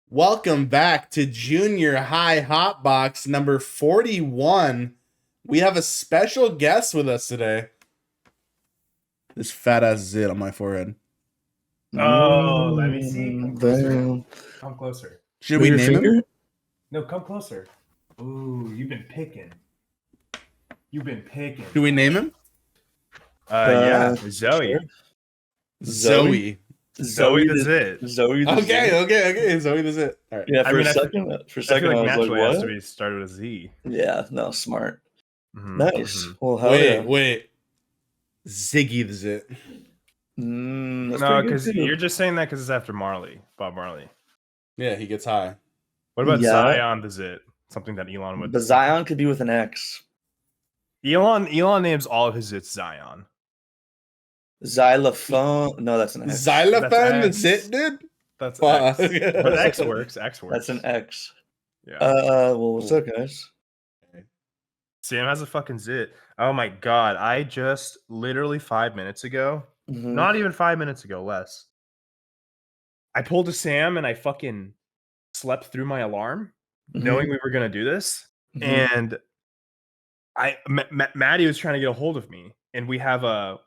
Welcome back to Junior High Hotbox number 41. We have a special guest with us today. This fat ass zit on my forehead. Oh, let me see. Come closer. Damn. Come closer. Should we name him? No, come closer. Ooh, you've been picking. Do we name him? Yeah, Zoe. Sure. Zoe. Zoe the Zit. Zoe the Zit. Okay. Zoe the zit. All right. Yeah, I for mean, a I second, I feel like I was naturally like, it has to what? be started with a Z. Yeah, no, smart. Mhm, Nice. mhm. Well, hell yeah. Wait. Ziggy the zit. That's No, pretty good because too. you're just saying that because it's after Bob Marley. Yeah, he gets high. What about Yeah. Zion the Zit? Something that Elon would. But Zion could be with an X. Elon names all of his zits Zion. Xylophone. No, that's an X. Xylophone the X. zit, dude? That's Fuck. X. But X works. X works. That's an X. Yeah. Well, what's up, guys? Sam has a fucking zit. Oh my god! I just literally 5 minutes ago, Mhm. not even 5 minutes ago, less. I pulled a Sam and I fucking slept through my alarm, Mhm. knowing we were gonna do this. Mhm. And Maddie was trying to get a hold of me, and we have a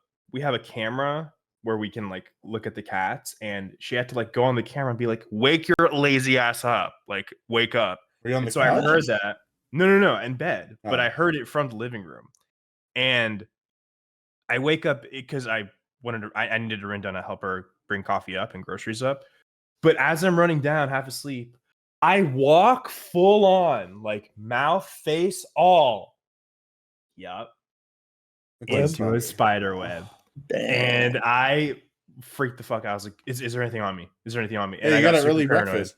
camera where we can like look at the cats, and she had to like go on the camera and be like, "Wake your lazy ass up! Like, wake up!" Were you on the And so I couch? heard that. No, in bed. But Oh. I heard it from the living room. And I wake up because I needed to run down to help her bring coffee up and groceries up. But as I'm running down, half asleep, I walk full on, like mouth, face, all. Yup. It's like Into a spider web. Damn. And I freaked the fuck out. I was like, is there anything on me? Is there anything on me? And Hey, I you got got an super early paranoid. breakfast.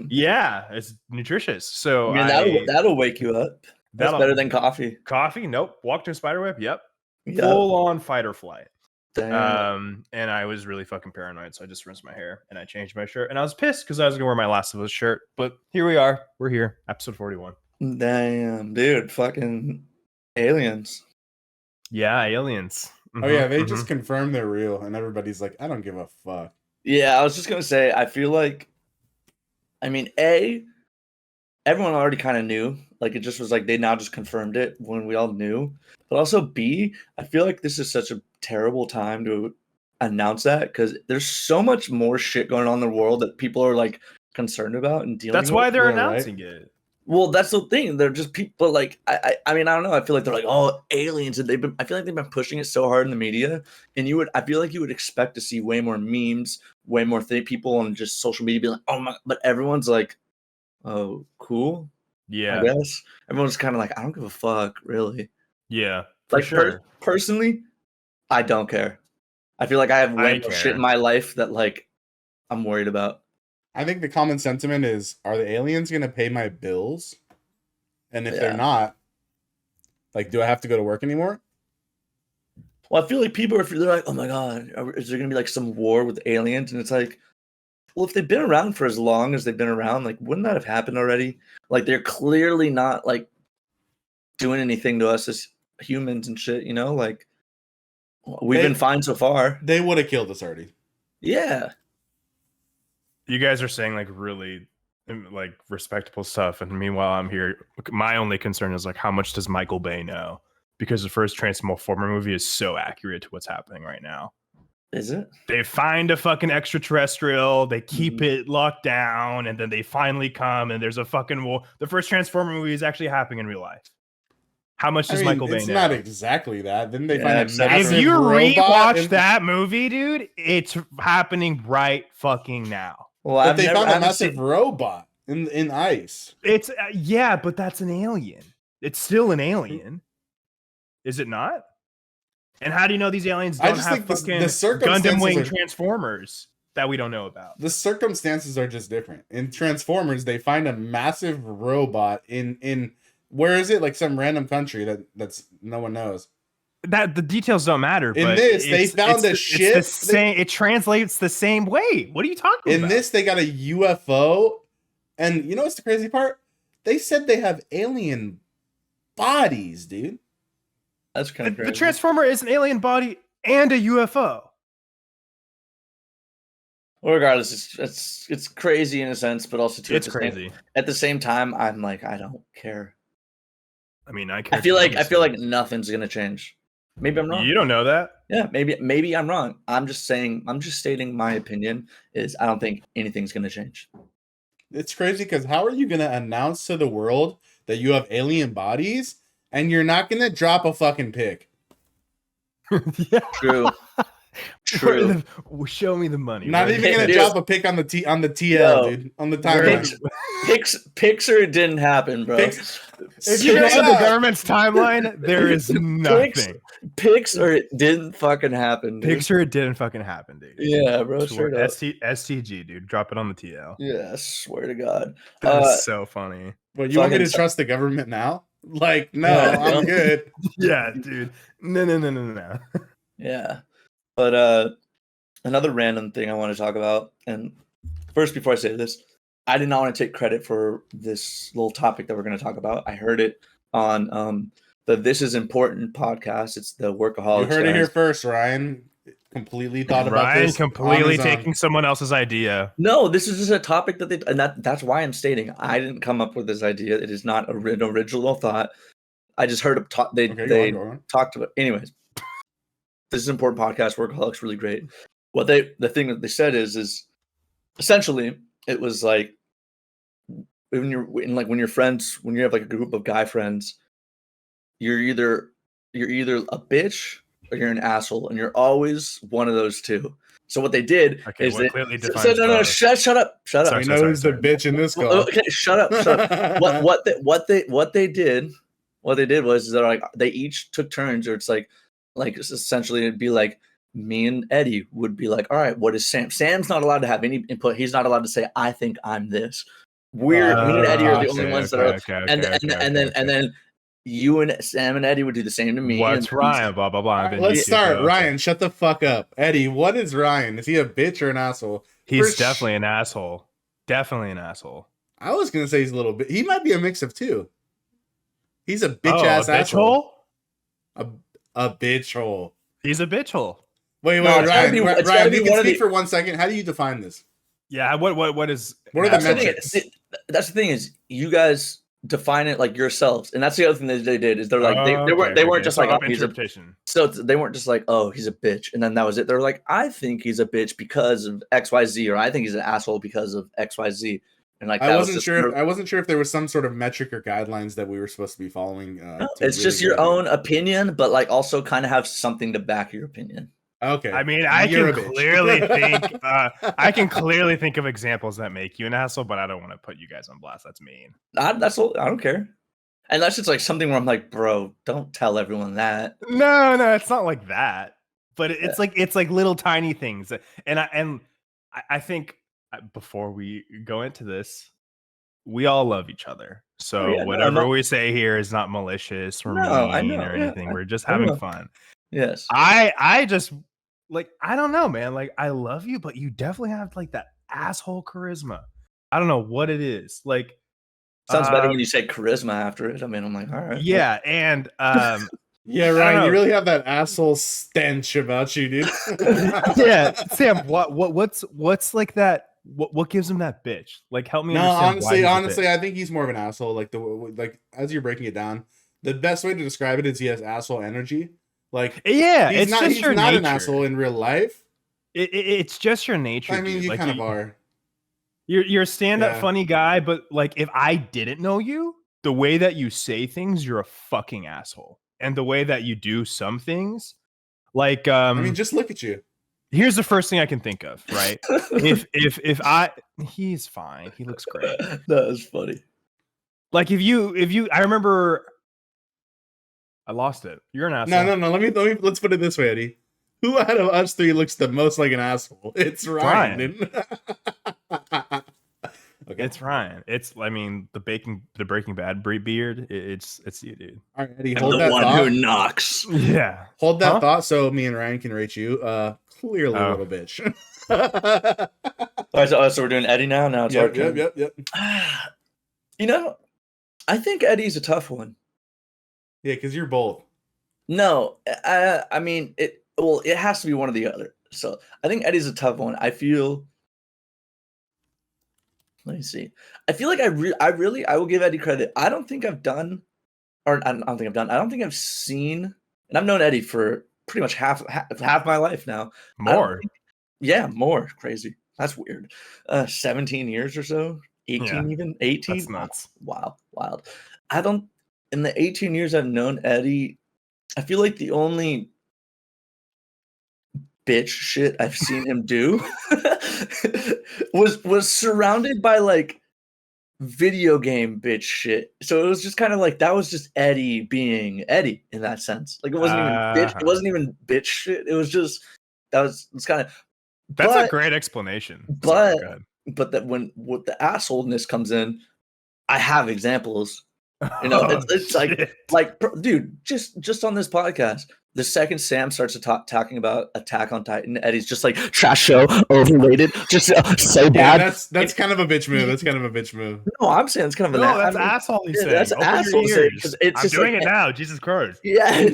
Yeah, it's nutritious. So I mean, that'll wake you up. That's better than coffee. Coffee? Nope. Walked to a spider web? Yep. Yep. Full on fight or flight. Damn. And I was really fucking paranoid, so I just rinsed my hair and I changed my shirt. And I was pissed because I was gonna wear my Last of Us shirt. But here we are. We're here. Episode 41. Damn, dude. Fucking aliens. Yeah, aliens. Oh yeah, they just confirmed they're real, and everybody's like, I don't give a fuck. Yeah, I was just gonna say, I feel like, I mean, everyone already kind of knew. Like, it just was like they now just confirmed it when we all knew. But also, B, I feel like this is such a terrible time to announce that because there's so much more shit going on in the world that people are like concerned about and dealing That's with. why they're Yeah, right? announcing it. Well, that's the thing. They're just people like I mean, I don't know. I feel like they're like, oh, aliens, and I feel like they've been pushing it so hard in the media, and I feel like you would expect to see way more memes, way more people on just social media be like, oh my, but everyone's like, oh, cool. Yeah. I guess everyone's kind of like, I don't give a fuck, really. Yeah. For Like sure. personally, I don't care. I feel like I have way I more shit care. in my life that like I'm worried about. I think the common sentiment is, are the aliens going to pay my bills? And if they're Yeah. not, like, do I have to go to work anymore? Well, I feel like people they're like, oh my god, is there gonna be like some war with aliens? And it's like, well, if they've been around for as long as they've been around, like, wouldn't that have happened already? Like, they're clearly not like doing anything to us as humans and shit, you know? Like, we've been fine so far. They would have killed us already. Yeah. You guys are saying like really like respectable stuff, and meanwhile I'm here. My only concern is like, how much does Michael Bay know? Because the first Transformer movie is so accurate to what's happening right now. Is it? They find a fucking extraterrestrial, they keep it locked down, and then they finally come, and there's a fucking war. The first Transformer movie is actually happening in real life. How much does Michael Bay know? It's not exactly that. Then they Yeah, find a exactly. massive If you robot rewatch that movie, dude, it's happening right fucking now. Well, But they found a massive robot in ice. It's yeah, but that's an alien. It's still an alien, is it not? And how do you know these aliens I don't just have think the fucking circumstances Gundam Wing are- Transformers that we don't know about? The circumstances are just different. In Transformers, they find a massive robot in where is it? Like some random country that's no one knows. That the details don't matter. In but this, they found a it's ship. the same. It translates the same way. What are you talking about? In this, they got a UFO, and you know what's the crazy part? They said they have alien bodies, dude. That's kind of the crazy. Transformer is an alien body and a UFO. Well, regardless, it's crazy in a sense, but also too It's crazy. At the same time, I'm like, I don't care. I mean, I care. I feel like nothing's gonna change. Maybe I'm wrong. You don't know that. Yeah, maybe I'm wrong. I'm just stating my opinion is I don't think anything's gonna change. It's crazy because how are you gonna announce to the world that you have alien bodies and you're not gonna drop a fucking pic? Yeah. True. True. Show me the money. Not right? even gonna Dude. drop a pic on the TL, Yo, dude. On the timeline. Pics or it didn't happen, bro. If you go on the government's timeline, there is nothing. Pics or it didn't fucking happen, dude. Picture it didn't fucking happen, dude. Yeah, bro. Straight up. STG, dude. Drop it on the TL. Yeah, I swear to God. That's so funny. Well, you want me to fucking- trust the government now? Like, no, Yeah, I'm good. Yeah, dude. No. Yeah. But another random thing I want to talk about, and first before I say this, I did not want to take credit for this little topic that we're going to talk about. I heard it on the This Is Important podcast. It's the Workaholics. You heard it guys. here first, Ryan. Completely thought about Ryan this. completely on his own. taking someone else's idea. No, this is just a topic that that's why I'm stating I didn't come up with this idea. It is not an original thought. I just heard they Okay, go on. talked about. Anyways, this is an important podcast. Workaholics really great. The thing that they said is essentially it was like when you're friends, when you have like a group of guy friends, you're either a bitch or you're an asshole, and you're always one of those two. So what they did Okay, is what they clearly so, defines no, both. shut up. So we know who's the bitch in this call. Okay, shut up. What they did was they're like they each took turns, or it's like essentially it'd be like me and Eddie would be like, all right, what is Sam? Sam's not allowed to have any input. He's not allowed to say, I think I'm this. Me and Eddie are the only ones that are, and then you and Sam and Eddie would do the same to me. What's and Ryan? Blah blah blah. All right, let's start. Ryan, shut the fuck up. Eddie, what is Ryan? Is he a bitch or an asshole? He's definitely an asshole. Definitely an asshole. I was gonna say he's a little bit. He might be a mix of two. He's a bitch ass a bitch asshole. hole? A bitch hole. He's a bitch hole. Wait, No, it's gotta Ryan. be Ryan, you one can of speak the- for 1 second. How do you define this? Yeah. What is? What are the That's the thing. metrics? That's the thing is you guys define it like yourselves, and that's the other thing that they did is they're like they weren't just like, oh, he's a interpretation. So they weren't just like, oh, he's a bitch, and then that was it. They're like, I think he's a bitch because of XYZ, or I think he's an asshole because of XYZ. And like, I wasn't sure. I wasn't sure if there was some sort of metric or guidelines that we were supposed to be following. No, it's just your own opinion, but like also kind of have something to back your opinion. Okay. I mean, I can clearly think. I can clearly think of examples that make you an asshole, but I don't want to put you guys on blast. That's mean. That's all. I don't care. And that's just like something where I'm like, bro, don't tell everyone that. No, it's not like that. But it's like little tiny things, and I think before we go into this, we all love each other. So whatever we say here is not malicious or mean or anything. We're just having fun. Yes. I just like I don't know, man. Like I love you, but you definitely have like that asshole charisma. I don't know what it is. Like sounds better when you say charisma after it. I mean, I'm like, all right. Yeah, and yeah, Ryan, you really have that asshole stench about you, dude. Yeah, Sam, what's like that? What gives him that bitch? Like, help me. No, understand honestly, I think he's more of an asshole. Like as you're breaking it down, the best way to describe it is he has asshole energy. Like, yeah, he's not nature. an asshole in real life. It's just your nature. I mean, dude. you like, kind of are. You're a stand-up funny guy, but like if I didn't know you, the way that you say things, you're a fucking asshole. And the way that you do some things, like I mean, just look at you. Here's the first thing I can think of, right? He's fine. He looks great. That was funny. Like if you I remember I lost it. You're an asshole. No. Let's put it this way, Eddie. Who out of us three looks the most like an asshole? It's Ryan. Okay. It's Ryan. I mean, the Breaking Bad beard. It's you, dude. All right, Eddie, I'm hold the that one thought. who knocks. Yeah. Hold that thought so me and Ryan can rate you. Clearly a little bitch. All right, so we're doing Eddie now. Now it's our turn. Yep. You know, I think Eddie's a tough one. Yeah, because you're both. No, I mean it. Well, it has to be one or the other. So I think Eddie's a tough one. I feel Let me see. I feel like I will give Eddie credit. I don't think I've done, or I don't think I've done. I don't think I've seen, and I've known Eddie for pretty much half my life now. More. Yeah, more. Crazy. That's weird. 17 years or so. 18 Yeah, even. 18. That's nuts. Wow. Wild. I don't. In the 18 years I've known Eddie, I feel like the only bitch shit I've seen him do was surrounded by like video game bitch shit. So it was just kind of like that was just Eddie being Eddie in that sense. Like it wasn't even bitch. It wasn't even bitch shit. It was just it's kind of. That's a great explanation. Sorry, go ahead. But that when the assholeness comes in, I have examples. You know, Oh, it's like, dude, just on this podcast, the second Sam starts to talking about Attack on Titan, Eddie's just like trash show, overrated, just so bad. Yeah, that's kind of a bitch move. That's kind of a bitch move. No, I'm saying it's kind of that's asshole. He's saying. That's Open asshole your saying, ears. 'cause it's I'm just doing like, it now. Jesus Christ. yeah, I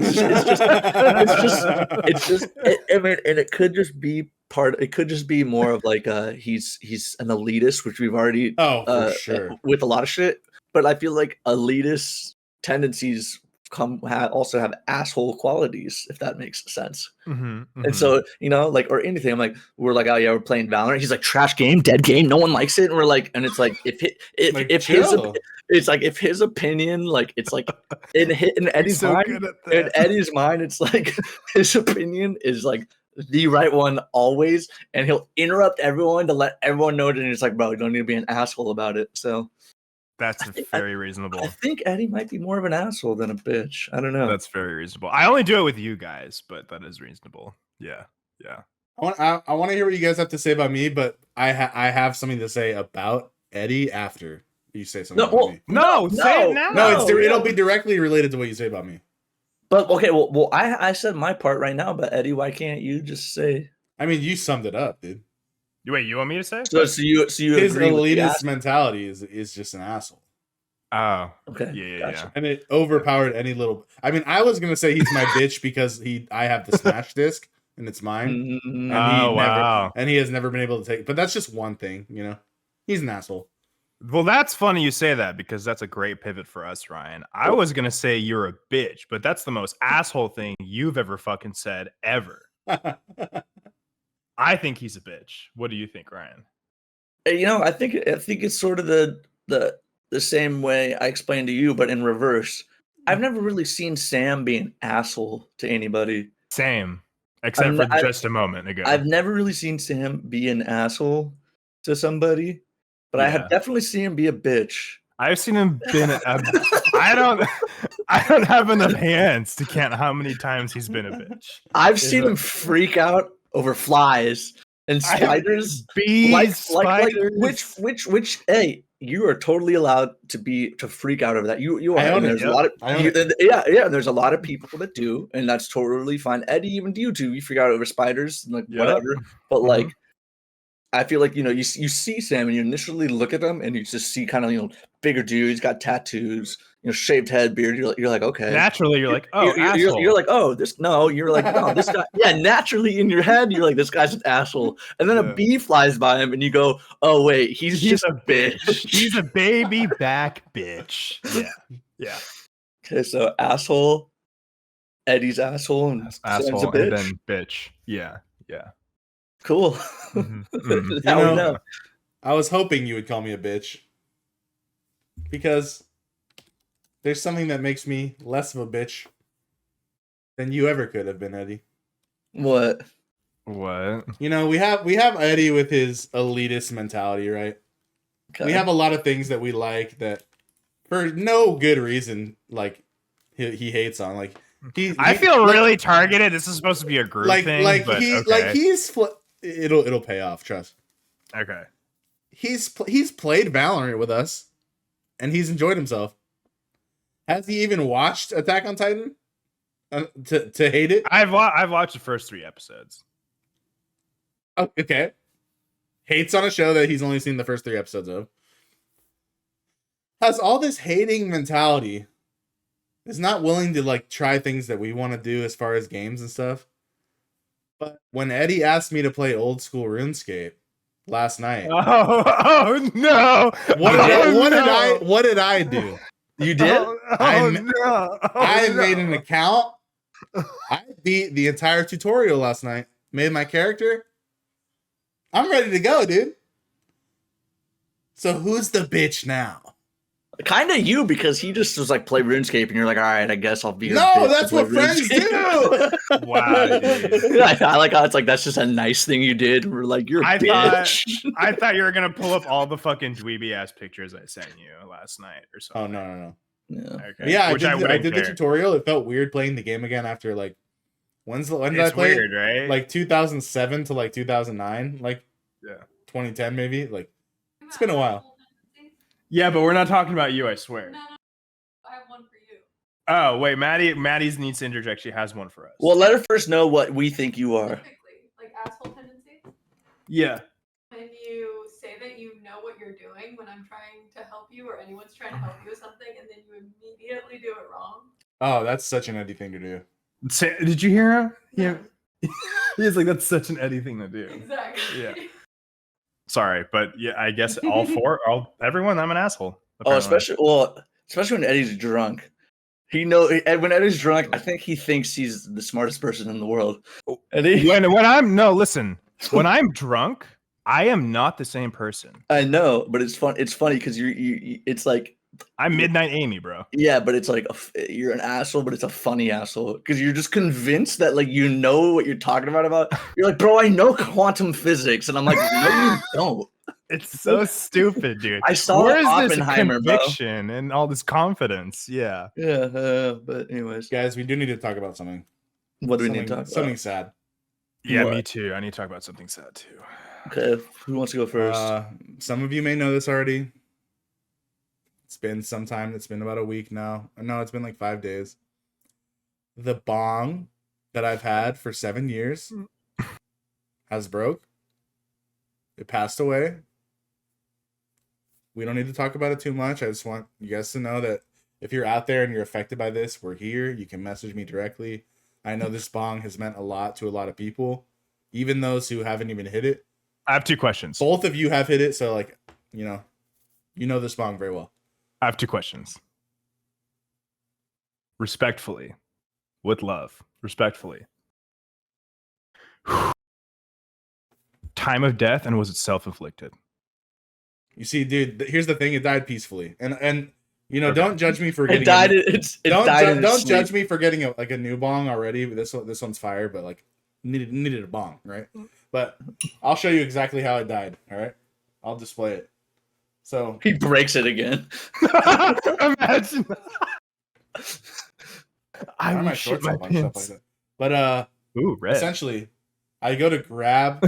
mean, and it could just be it could just be more of like he's an elitist, which we've already for sure with a lot of shit. But I feel like elitist tendencies also have asshole qualities, if that makes sense. And so, you know, like, or anything, I'm like, we're like, oh yeah, we're playing Valorant. He's like, trash game, dead game, no one likes it. And we're like, and it's like, if his opinion, like, it's like in Eddie's mind, in Eddie's mind, it's like his opinion is like the right one always, and he'll interrupt everyone to let everyone know that it's like, bro, you don't need to be an asshole about it. So that's very reasonable. I think Eddie might be more of an asshole than a bitch. I don't know. That's very reasonable. I only do it with you guys, but that is reasonable. Yeah. I want to hear what you guys have to say about me, but I have something to say about Eddie after you say something about me. No, say it now. No, it'll be directly related to what you say about me. But okay, well, I said my part right now, but Eddie, why can't you just say? I mean, you summed it up, dude. Wait, you want me to say? So you his elitist mentality is just an asshole. Oh, okay, yeah. And it overpowered any little. I mean, I was gonna say he's my bitch because I have the Smash disc and it's mine, and he has never been able to take. But that's just one thing, you know. He's an asshole. Well, that's funny you say that because that's a great pivot for us, Ryan. I was gonna say you're a bitch, but that's the most asshole thing you've ever fucking said ever. I think he's a bitch. What do you think, Ryan? You know, I think it's sort of the same way I explained to you, but in reverse. I've never really seen Sam be an asshole to anybody. Same, except for just a moment ago. I've never really seen Sam be an asshole to somebody, but I have definitely seen him be a bitch. I've seen him been. I don't have enough hands to count how many times he's been a bitch. I've seen him freak out over flies and spiders, bees, spiders. Which hey, you are totally allowed to freak out over that. You are. There's a lot of there's a lot of people that do, and that's totally fine. Eddie, even you too. You freak out over spiders and like whatever. But like, I feel like, you know, you see Sam and you initially look at him and you just see kind of, you know, bigger dude. He's got tattoos, you know, shaved head, beard. You're like, okay. Naturally, you're like, oh, you're like, oh, this. No, you're like, no, this guy. Yeah, naturally in your head, you're like, this guy's an asshole. And then a bee flies by him, and you go, oh wait, he's just a bitch. He's a baby back bitch. Yeah. Okay, so asshole, Eddie's asshole, and asshole, a bitch. And then bitch. Yeah. Cool. Now we know. I was hoping you would call me a bitch because there's something that makes me less of a bitch than you ever could have been, Eddie. What? You know, we have Eddie with his elitist mentality, right? Okay. We have a lot of things that we like that for no good reason, like he hates on. Like I feel really targeted. This is supposed to be a group thing, It'll pay off. Trust. Okay. He's played Valorant with us, and he's enjoyed himself. Has he even watched Attack on Titan to hate it? I've watched the first 3 episodes. Oh, okay. Hates on a show that he's only seen the first 3 episodes of. Has all this hating mentality. Is not willing to like try things that we want to do as far as games and stuff. But when Eddie asked me to play old school RuneScape, last night. Oh no! What did I do? You did? I made an account. I beat the entire tutorial last night. Made my character. I'm ready to go, dude. So who's the bitch now? Kind of you, because he just was like, play RuneScape, and you're like, all right, I guess I'll be your No, bitch that's to play what friends RuneScape." do. Wow, dude. I like how it's like that's just a nice thing you did. We're like, you're a bitch. I thought you were gonna pull up all the fucking dweeby ass pictures I sent you last night or something. Oh no. Yeah. Okay. Yeah, I did care. the tutorial. It felt weird playing the game again after like when did I play weird, right? Like 2007 to like 2009, like 2010 maybe. Like it's been a while. Yeah, but we're not talking about you, I swear. No, I have one for you. Oh wait, Maddie's needs to interject. She has one for us. Well, let her first know what we think you are. Like asshole tendencies. Yeah. When you say that you know what you're doing when I'm trying to help you or anyone's trying to help you with something and then you immediately do it wrong. Oh, that's such an Eddie thing to do. Did you hear him? Yeah. He's like, that's such an Eddie thing to do. Exactly. Yeah. Sorry, but yeah, I guess everyone, I'm an asshole. Apparently. Oh, especially when Eddie's drunk. When Eddie's drunk, I think he thinks he's the smartest person in the world. Eddie? When I'm drunk, I am not the same person. I know, but it's fun. It's funny because it's like I'm Midnight Amy, bro. Yeah, but it's like you're an asshole, but it's a funny asshole because you're just convinced that like you know what you're talking about. You're like, bro, I know quantum physics, and I'm like, no, you don't. It's so stupid, dude. I saw Where is Oppenheimer, this conviction and all this confidence? Yeah. But anyways, guys, we do need to talk about something. What do we need to talk about? Something sad. Yeah, me too. I need to talk about something sad too. Okay, who wants to go first? Some of you may know this already. It's been some time. It's been about a week now. No, it's been like 5 days. The bong that I've had for 7 years has broke. It passed away. We don't need to talk about it too much. I just want you guys to know that if you're out there and you're affected by this, we're here. You can message me directly. I know this bong has meant a lot to a lot of people, even those who haven't even hit it. I have 2 questions. Both of you have hit it, so like, you know this bong very well. I have 2 questions. Respectfully, with love, respectfully. Time of death, and was it self-inflicted? You see, dude, here's the thing: it died peacefully, and Okay. Don't judge me for getting. Don't judge me for getting a new bong already. This one's fire, but like needed a bong, right? But I'll show you exactly how it died. All right, I'll display it. So He breaks it again. Imagine. I I my shit shorts my up on stuff like pants. that. But Ooh, red. essentially, I go to grab.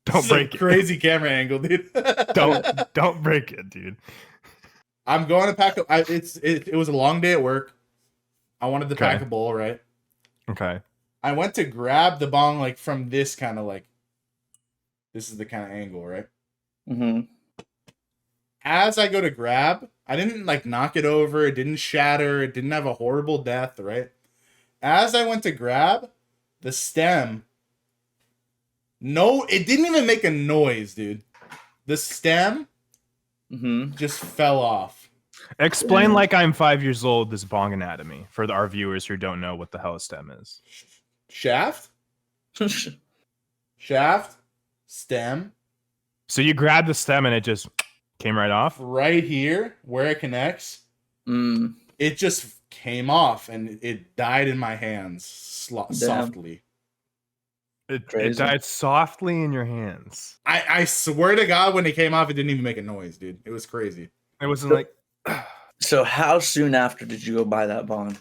Don't break it. Crazy camera angle, dude. Don't break it, dude. I'm going to pack. It was a long day at work. I wanted to pack a bowl, right? Okay. I went to grab the bong like from this kind of like. This is the kind of angle, right? Mm-hmm. As I go to grab, I didn't like knock it over. It didn't shatter. It didn't have a horrible death, right? As I went to grab the stem, no, it didn't even make a noise, dude. The stem just fell off. Explain like I'm 5 years old this bong anatomy for our viewers who don't know what the hell a stem is. Shaft, stem. So you grabbed the stem and it just came right off? Right here, where it connects, it just came off and it died in my hands softly. It died softly in your hands. I swear to God, when it came off, it didn't even make a noise, dude. It was crazy. It wasn't like... So how soon after did you go buy that bong?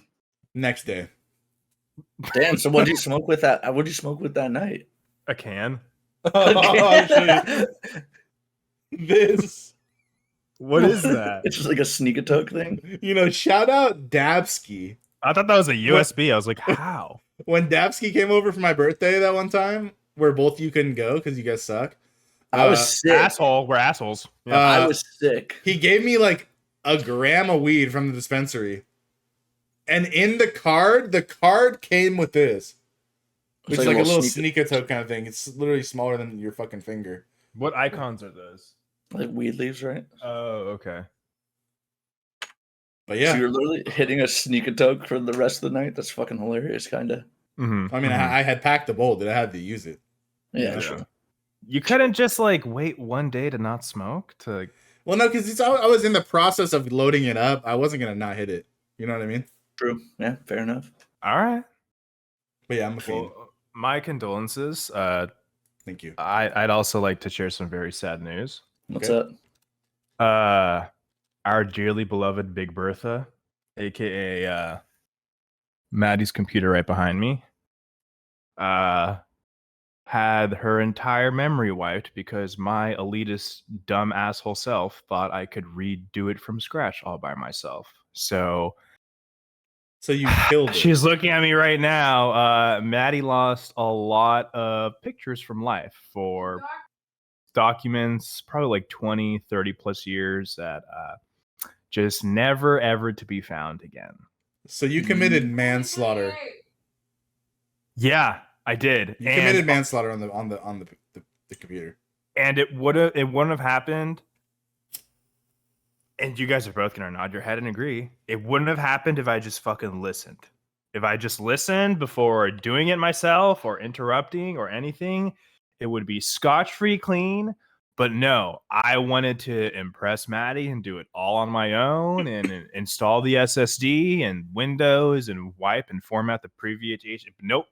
Next day. Damn, so what did you smoke with that? What did you smoke with that night? A can? Oh, shit. This. What is that? It's just like a sneak attack thing. Shout out Dabsky. I thought that was a USB. I was like, how? When Dabsky came over for my birthday that one time, where both you couldn't go because you guys suck. I was sick. Asshole. We're assholes. Yeah. I was sick. He gave me like a gram of weed from the dispensary. And in the card came with this. Which is like a little sneak attack kind of thing. It's literally smaller than your fucking finger. What icons are those? Like weed leaves, right? Oh, okay. But So yeah, you're literally hitting a sneak attack for the rest of the night. That's fucking hilarious, kind of. Mm-hmm. I mean, I had packed the bowl that I had to use it. Yeah, Yeah. sure. You couldn't just like wait one day to not smoke to. Well, no, because I was in the process of loading it up. I wasn't gonna not hit it. You know what I mean? True. Yeah, fair enough. All right. But yeah, I'm a fiend. Well, my condolences. Thank you. I'd also like to share some very sad news. What's Okay. up? Our dearly beloved Big Bertha, aka Maddie's computer right behind me, had her entire memory wiped because my elitist dumb asshole self thought I could redo it from scratch all by myself. So you killed it. she's looking at me right now. Maddie lost a lot of pictures from life for documents, probably like 20, 30 plus years that just never ever to be found again. So you committed manslaughter. Yeah, I did. You committed manslaughter on the computer. And it wouldn't have happened. And you guys are both gonna nod your head and agree. It wouldn't have happened if I just fucking listened. If I just listened before doing it myself or interrupting or anything, it would be scotch-free clean. But no, I wanted to impress Maddie and do it all on my own and install the SSD and Windows and wipe and format the previous. Nope.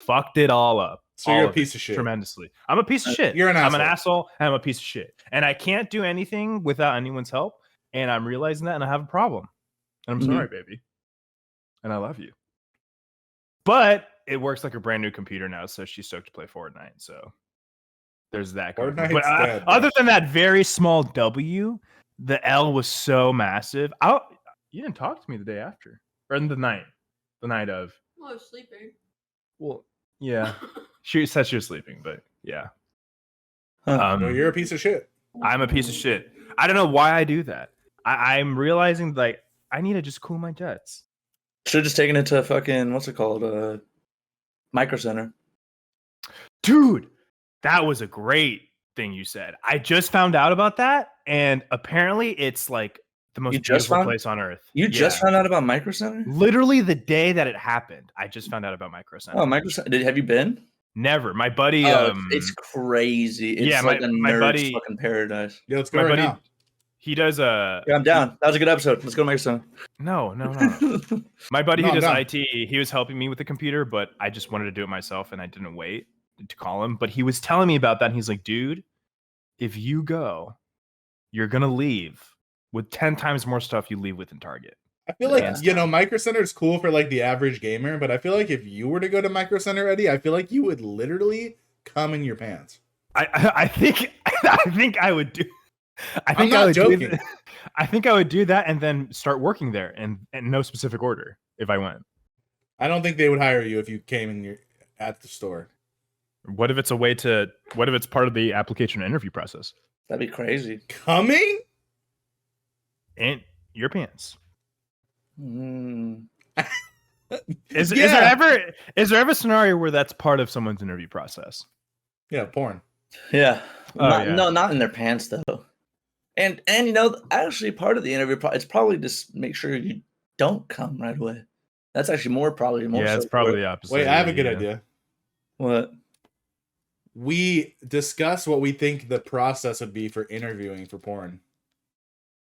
Fucked it all up. So you're a piece of shit. Tremendously. I'm a piece of shit. You're an asshole. I'm an asshole and I'm a piece of shit. And I can't do anything without anyone's help. And I'm realizing that and I have a problem. And I'm sorry, baby. And I love you. But it works like a brand new computer now, so she's stoked to play Fortnite. So there's that. But dead, other than that very small W, the L was so massive. You didn't talk to me the day after. Or in the night of. Well, I was sleeping. Well, yeah. She said she was sleeping, but yeah. Well, you're a piece of shit. I'm a piece of shit. I don't know why I do that. I'm realizing like I need to just cool my jets. Should have just taken it to fucking what's it called? Micro Center. Dude, that was a great thing you said. I just found out about that, and apparently it's like the most beautiful place on earth. You just found out about Micro Center? Literally the day that it happened, I just found out about Micro Center. Oh, Micro Center. Have you been? Never. My buddy. It's crazy. It's yeah, like my nerd's buddy, fucking paradise. Yeah, let's go right now. He does a. Yeah, I'm down. That was a good episode. Let's go to Micro Center. No. My buddy who does IT, he was helping me with the computer, but I just wanted to do it myself, and I didn't wait to call him. But he was telling me about that, and he's like, "Dude, if you go, you're gonna leave with 10 times more stuff you leave with in Target." I feel like Micro Center is cool for like the average gamer, but I feel like if you were to go to Micro Center, Eddie, I feel like you would literally come in your pants. I think I would do. I'm not joking. I think I would do that and then start working there in no specific order if I went. I don't think they would hire you if you came in at the store. What if it's part of the application and interview process? That'd be crazy. Coming? In your pants. Is there ever a scenario where that's part of someone's interview process? Yeah, porn. Yeah. No, not in their pants though. And actually part of the interview it's probably just make sure you don't come right away. That's actually more. Yeah, it's probably the opposite. Wait, I have a good idea. What? We discuss what we think the process would be for interviewing for porn.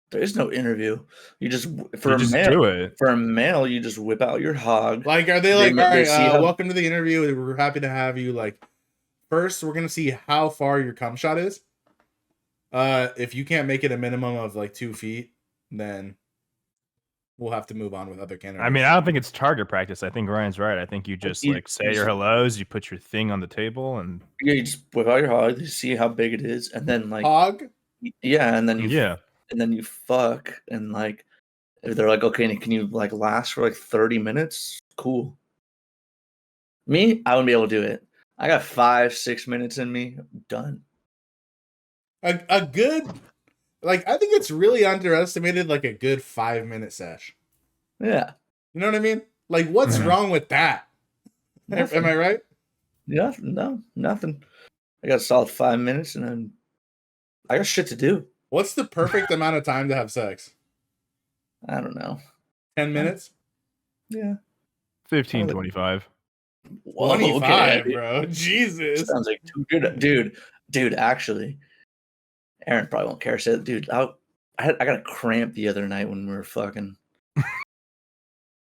There is no interview. You just do it. For a male, you just whip out your hog. Like, are they like, all right, welcome to the interview. We're happy to have you. Like, first, we're gonna see how far your cum shot is. If you can't make it a minimum of like 2 feet, then we'll have to move on with other candidates. I mean, I don't think it's target practice. I think Ryan's right. I think you just like say your hellos, you put your thing on the table, and you just whip out your hog, you see how big it is, and then like hog. Yeah, and then you fuck, and like if they're like, okay, can you like last for like 30 minutes? Cool. Me, I wouldn't be able to do it. I got 5-6 minutes in me. I'm done. A good, like, I think it's really underestimated, like a good 5-minute sesh. Yeah. You know what I mean? Like, what's wrong with that? Nothing. Am I right? Yeah, no, nothing. I got a solid 5 minutes, and then I got shit to do. What's the perfect amount of time to have sex? I don't know. 10 minutes? Yeah. 15, 25. Whoa, 25, okay. bro. Jesus. Sounds like too good. Dude, actually, Aaron probably won't care. So, dude, I got a cramp the other night when we were fucking.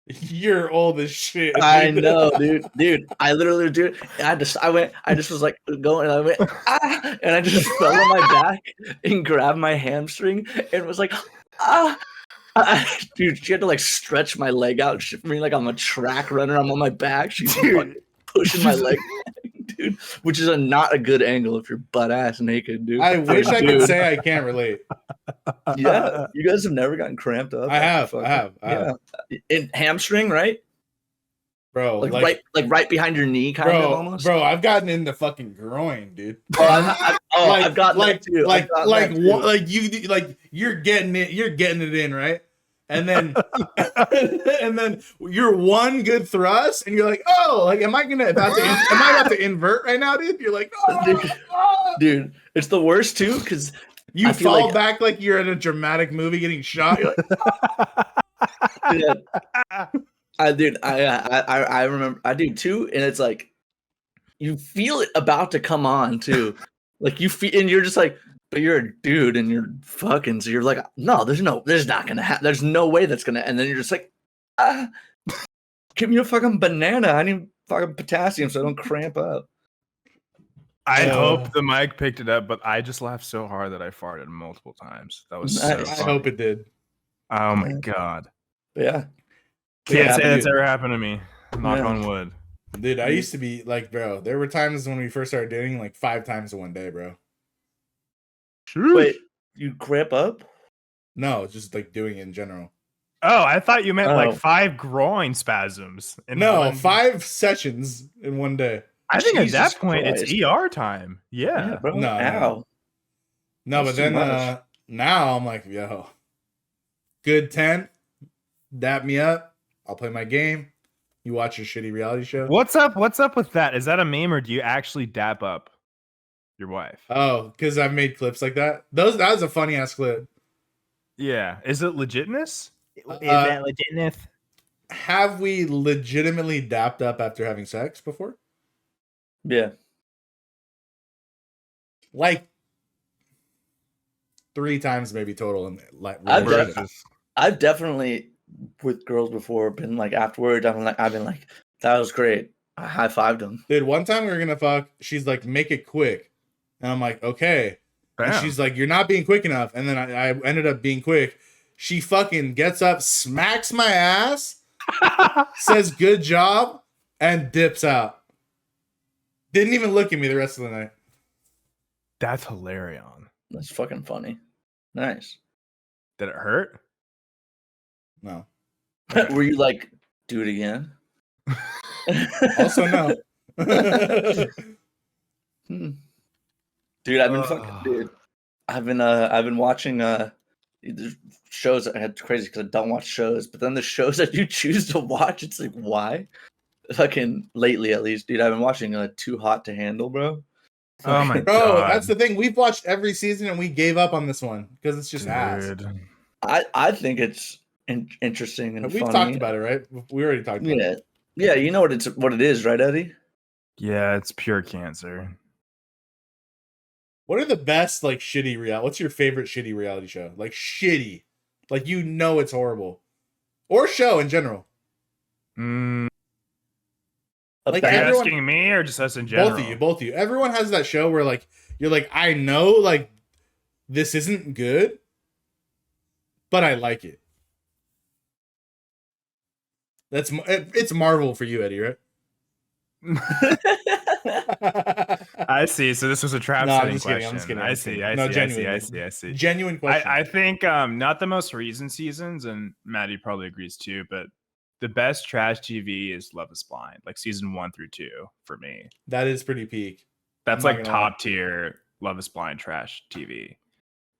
You're old as shit. I know, dude. I literally, dude. I just was like going, and I went, and I just fell on my back and grabbed my hamstring and was like, dude. She had to like stretch my leg out for me like I'm a track runner. I'm on my back. She's fucking pushing my leg, dude. Which is not a good angle if you're butt ass naked, dude. I wish I could say I can't relate. Yeah, you guys have never gotten cramped up. I have. Yeah, in hamstring, right? Bro, like right behind your knee, kind of almost. Bro, I've gotten in the fucking groin, dude. I've gotten that too. You're getting it in, right? And then and then you're one good thrust, and you're like, oh, like am I about to invert right now, dude? You're like, oh, dude, it's the worst too, because you fall back like you're in a dramatic movie getting shot. You're like, yeah. I remember I do too, and it's like you feel it about to come on too, like you feel, and you're just like, but you're a dude and you're fucking, so you're like, no, there's not gonna happen. There's no way that's gonna, and then you're just like, give me a fucking banana. I need fucking potassium so I don't cramp up. I hope the mic picked it up, but I just laughed so hard that I farted multiple times. That was so I hope it did. Oh my god. Yeah. Can't say that's ever happened to me. Knock on wood. Dude, I used to be like, bro, there were times when we first started dating, like 5 times in one day, bro. Wait, you cramp up? No, just like doing it in general. Oh, I thought you meant like 5 groin spasms. No, 5 sessions in one day. I think at that point it's ER time. Yeah. Bro. No, but then now I'm like, yo, good 10, dap me up. I'll play my game. You watch your shitty reality show. What's up with that? Is that a meme or do you actually dap up your wife? Oh, because I've made clips like that. That was a funny ass clip. Yeah. Is it legitness? Is that legitness? Have we legitimately dapped up after having sex before? Yeah. Like 3 times maybe total. And like I've definitely with girls before been like afterwards. I've been like, that was great. I high-fived them. Dude, one time we were gonna fuck. She's like, make it quick, and I'm like, okay. Bam. And she's like, you're not being quick enough. And then I ended up being quick. She fucking gets up, smacks my ass, says good job, and dips out. Didn't even look at me the rest of the night. That's hilarious. That's fucking funny. Nice. Did it hurt? No. Were you like, do it again? Also, no. Dude, I've been watching shows that I had crazy because I don't watch shows, but then the shows that you choose to watch, it's like, why? Fucking lately, at least, dude, I've been watching Too Hot to Handle, bro. Oh my bro, god, that's the thing. We've watched every season and we gave up on this one because it's just ass. I think it's interesting and we've funny. talked about it, right? We already talked about it. Yeah, you know what it is, right, Eddie? Yeah, it's pure cancer. What are the best like shitty reality? What's your favorite shitty reality show? Like shitty, like you know it's horrible, or show in general. Like are you asking me or just us in general? Both of you. Everyone has that show where like you're like, I know like this isn't good, but I like it. It's Marvel for you, Eddie, right? I see. So this was a trap setting question. I'm just kidding. I see. Genuine question. I think not the most recent seasons, and Maddie probably agrees too, but the best trash TV is Love is Blind, like season 1 through 2 for me. That is pretty peak. That's like top tier Love is Blind trash TV.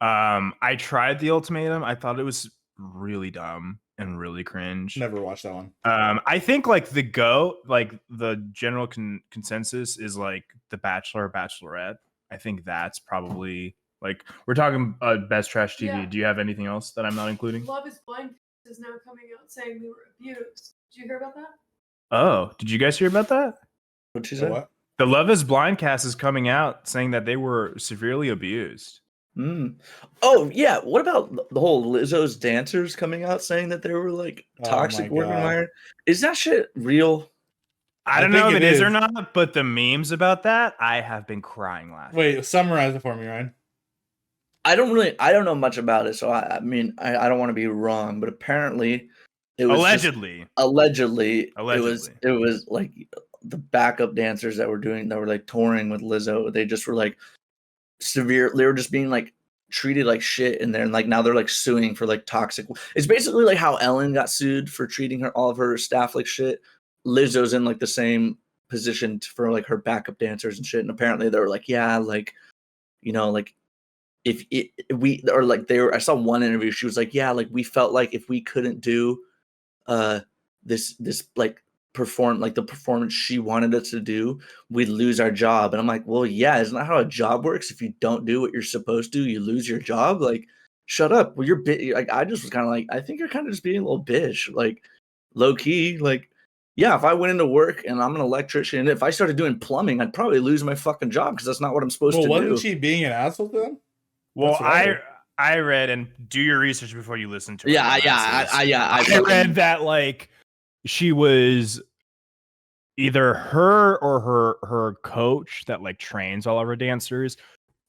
I tried The Ultimatum. I thought it was really dumb. and really cringe. Never watched that one. I think like the general consensus is like The Bachelor or Bachelorette. I think that's probably like we're talking best trash TV. Yeah. Do you have anything else that I'm not including? Love is Blind is now coming out saying we were abused. Did you hear about that? Oh, did you guys hear about that? What'd she say? What? The Love is Blind cast is coming out saying that they were severely abused. Oh yeah, what about the whole Lizzo's dancers coming out saying that they were like toxic work environment? Is that shit real? I don't know if it is or not, but the memes about that, I have been crying laughing. Wait, summarize it for me, Ryan. I don't know much about it, so I mean I don't want to be wrong, but apparently it was allegedly it was like the backup dancers that were like touring with Lizzo. They just were like they were just being like treated like shit in there, and like now they're like suing for like toxic. It's basically like how Ellen got sued for treating all of her staff like shit. Lizzo's in like the same position for like her backup dancers and shit, and apparently they were like, yeah, like, you know, like I saw one interview, she was like, yeah, like we felt like if we couldn't do this like perform like the performance she wanted us to do, we'd lose our job. And I'm like, well, yeah, isn't that how a job works? If you don't do what you're supposed to, you lose your job. Like, shut up. Well, like I just was kind of like, I think you're kind of just being a little bitch, like low key. Like, yeah, if I went into work and I'm an electrician, and if I started doing plumbing, I'd probably lose my fufucking job because that's not what I'm supposed to do. Wasn't she being an asshole to them? Well, I read, and do your research before you listen to it. I read that like she was either her or her coach that like trains all of her dancers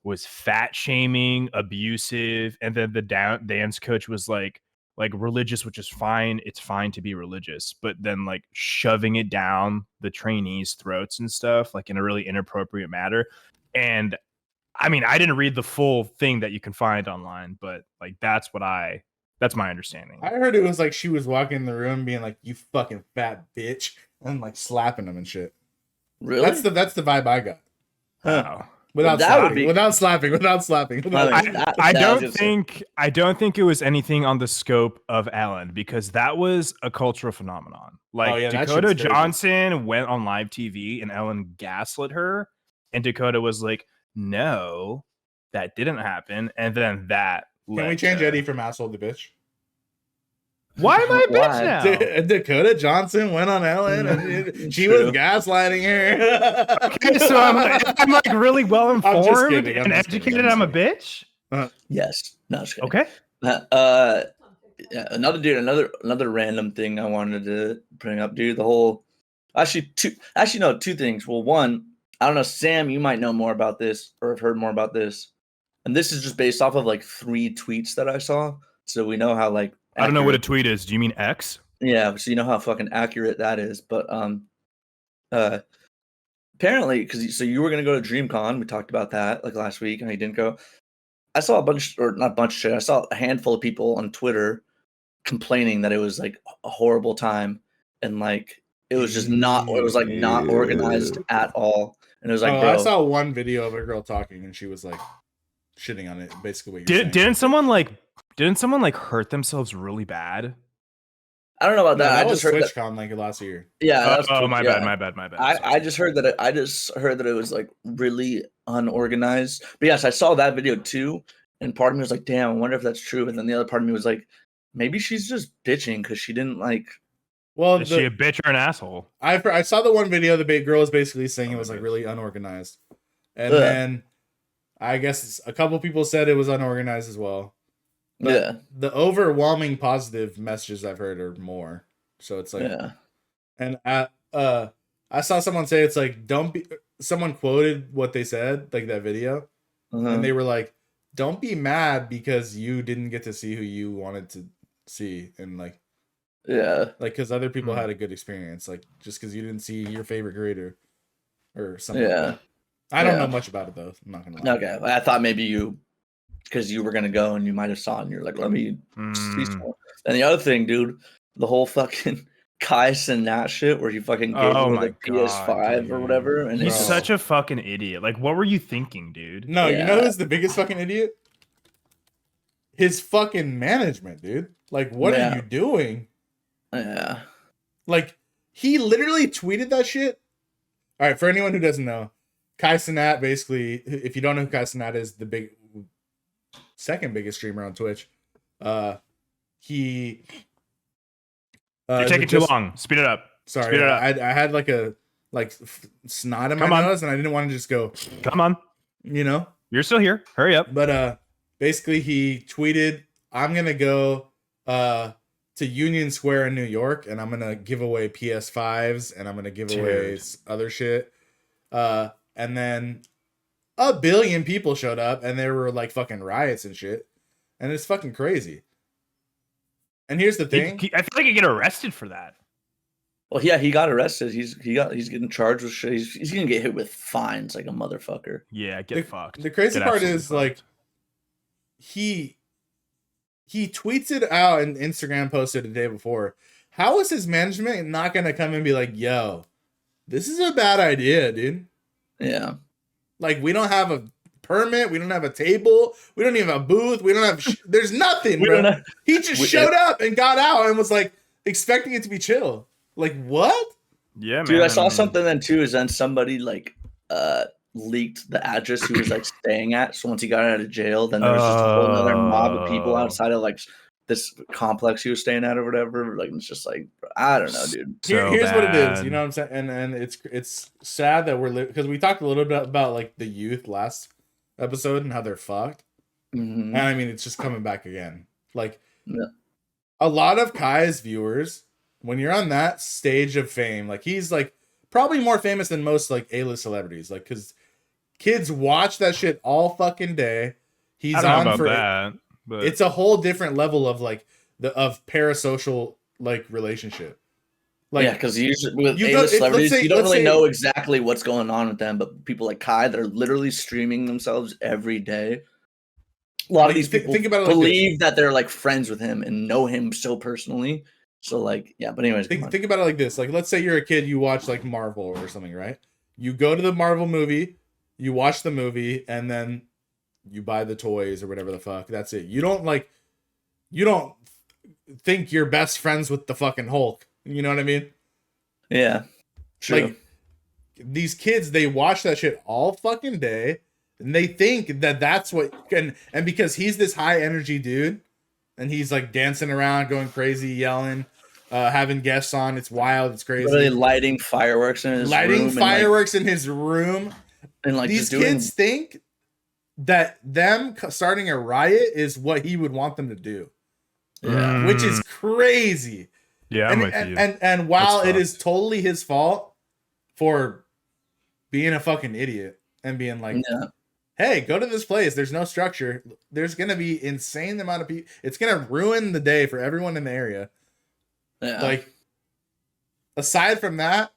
was fat shaming, abusive, and then the dance coach was like religious, which is fine. It's fine to be religious, but then like shoving it down the trainees' throats and stuff like in a really inappropriate manner. And I mean, I didn't read the full thing that you can find online, but like that's my understanding. I heard it was like she was walking in the room being like, "You fucking fat bitch," and like slapping them and shit. Really? That's the vibe I got. Huh. Without slapping. I don't think it was anything on the scope of Ellen, because that was a cultural phenomenon. Like Dakota Johnson went on live TV and Ellen gaslit her, and Dakota was like, no, that didn't happen. And then that Can we change Eddie from asshole to bitch? Why am I a bitch now? Dakota Johnson went on Ellen and she was gaslighting her. Okay, so I'm like really well informed and educated. I'm a bitch. Yes. No, just kidding. Okay. Yeah, another random thing I wanted to bring up, dude. The whole two things. Well, one, I don't know, Sam, you might know more about this or have heard more about this. And this is just based off of like 3 tweets that I saw. So we know how like I don't know what a tweet is. Do you mean X? Yeah, so you know how fucking accurate that is. But apparently, so you were gonna go to Dreamcon. We talked about that like last week, and you didn't go. I saw not a bunch of shit. I saw a handful of people on Twitter complaining that it was like a horrible time, and like it was just not organized at all. And it was like, bro, I saw one video of a girl talking, and she was like shitting on it. Basically, what you're saying. Didn't someone like hurt themselves really bad? I don't know about that. No, I just heard TwitchCon like last year. Yeah. My bad. I just heard that it was like really unorganized. But yes, I saw that video too, and part of me was like, "Damn, I wonder if that's true." And then the other part of me was like, "Maybe she's just bitching because she didn't like." Well, is she a bitch or an asshole? I saw the one video. The big girl was basically saying it was like really unorganized, and then I guess a couple people said it was unorganized as well. But the overwhelming positive messages I've heard are more. So it's like, and I saw someone say it's like, someone quoted what they said, like that video, and they were like, don't be mad because you didn't get to see who you wanted to see, and like, like because other people had a good experience, like just because you didn't see your favorite creator or something. Like that. I don't know much about it though. I'm not gonna lie. Okay, I thought maybe because you were gonna go and you might have saw it and you're like, let me see some more. And the other thing, dude, the whole fucking Kai Cenat shit where he fucking gave him the PS5 or whatever. And he's such a fucking idiot. Like, what were you thinking, dude? No, you know who's the biggest fucking idiot? his fucking management, dude. Like, what are you doing? Yeah. Like, he literally tweeted that shit. All right, for anyone who doesn't know, Cenat, basically, if you don't know who Cenat is, the second biggest streamer on Twitch. He You're taking too long. Speed it up. Sorry, Speed it up. I had like snot in my nose, and I didn't want to just go. Come on, you're still here. Hurry up. But basically, he tweeted, "I'm gonna go to Union Square in New York, and I'm gonna give away PS5s, and I'm gonna give away other shit." And then 1 billion people showed up, and there were like fucking riots and shit, and it's fucking crazy. And here's the thing: I feel like you get arrested for that. Well, yeah, he got arrested. He's getting charged with shit. He's gonna get hit with fines like a motherfucker. Yeah, get fucked. The crazy part is like he tweets it out and Instagram posted the day before. How is his management not gonna come and be like, "Yo, this is a bad idea, dude"? Yeah. Like, we don't have a permit, we don't have a table, we don't even have a booth, we don't have there's nothing, bro. He just showed up and got out and was like expecting it to be chill. Like, what? Yeah, dude, I saw something then too. Is then somebody like leaked the address he was like staying at. So once he got out of jail, then there was just a whole other mob of people outside of like this complex he was staying at or whatever. Like, it's just like, I don't know, dude. Here's what it is. You know what I'm saying? And it's sad that we're because we talked a little bit about like the youth last episode and how they're fucked. Mm-hmm. And I mean, it's just coming back again. Like, a lot of Kai's viewers, when you're on that stage of fame, like he's like probably more famous than most like A-list celebrities, like because kids watch that shit all fucking day. He's on for that, but it's a whole different level of like of parasocial like relationship. Like, yeah, because usually with A-list celebrities, you don't really know exactly what's going on with them, but people like Kai, they're literally streaming themselves every day. A lot of these people believe that they're like friends with him and know him so personally. So like, yeah, but anyways, think about it like this. Like, let's say you're a kid, you watch like Marvel or something, right? You go to the Marvel movie, you watch the movie, and then you buy the toys or whatever the fuck. That's it. You don't think you're best friends with the fucking Hulk. You know what I mean? Yeah. True. Like, these kids, they watch that shit all fucking day, and they think that that's what and because he's this high energy dude, and he's like dancing around, going crazy, yelling, having guests on. It's wild. It's crazy. Really lighting fireworks in his room. In his room. And like these kids think that them starting a riot is what he would want them to do. Yeah. Which is crazy. Yeah, I'm with you. And while it is totally his fault for being a fucking idiot and being like, hey, go to this place. There's no structure. There's going to be insane amount of people. It's going to ruin the day for everyone in the area. Yeah. Like, aside from that,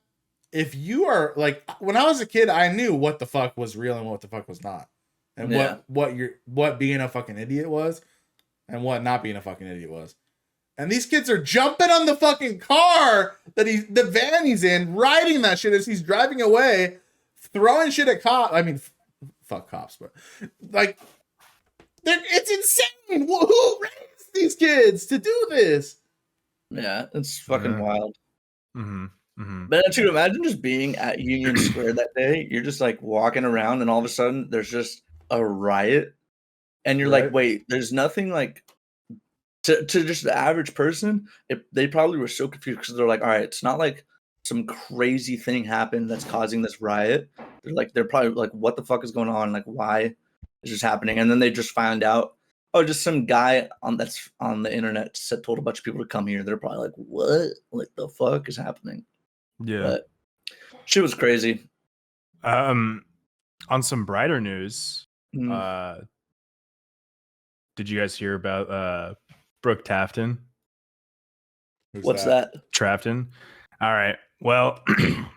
if you are like, when I was a kid, I knew what the fuck was real and what the fuck was not. And what being a fucking idiot was and what not being a fucking idiot was. And these kids are jumping on the fucking car the van he's in, riding that shit as he's driving away, throwing shit at cops. I mean, fuck cops, but like, it's insane. Who raised these kids to do this? Yeah, it's fucking wild. Mm-hmm. Mm-hmm. But too, imagine just being at Union Square that day. You're just like walking around, and all of a sudden, there's just a riot, and you're like, "Wait, there's nothing like." To just the average person, they probably were so confused because they're like, all right, it's not like some crazy thing happened that's causing this riot. They're probably like, what the fuck is going on? Like, why is this happening? And then they just found out, oh, just some guy that's on the internet told a bunch of people to come here. They're probably like, what? Like, the fuck is happening? Yeah. But shit was crazy. On some brighter news, did you guys hear about Brooke Tafton? What's that? Trafton. All right. Well, I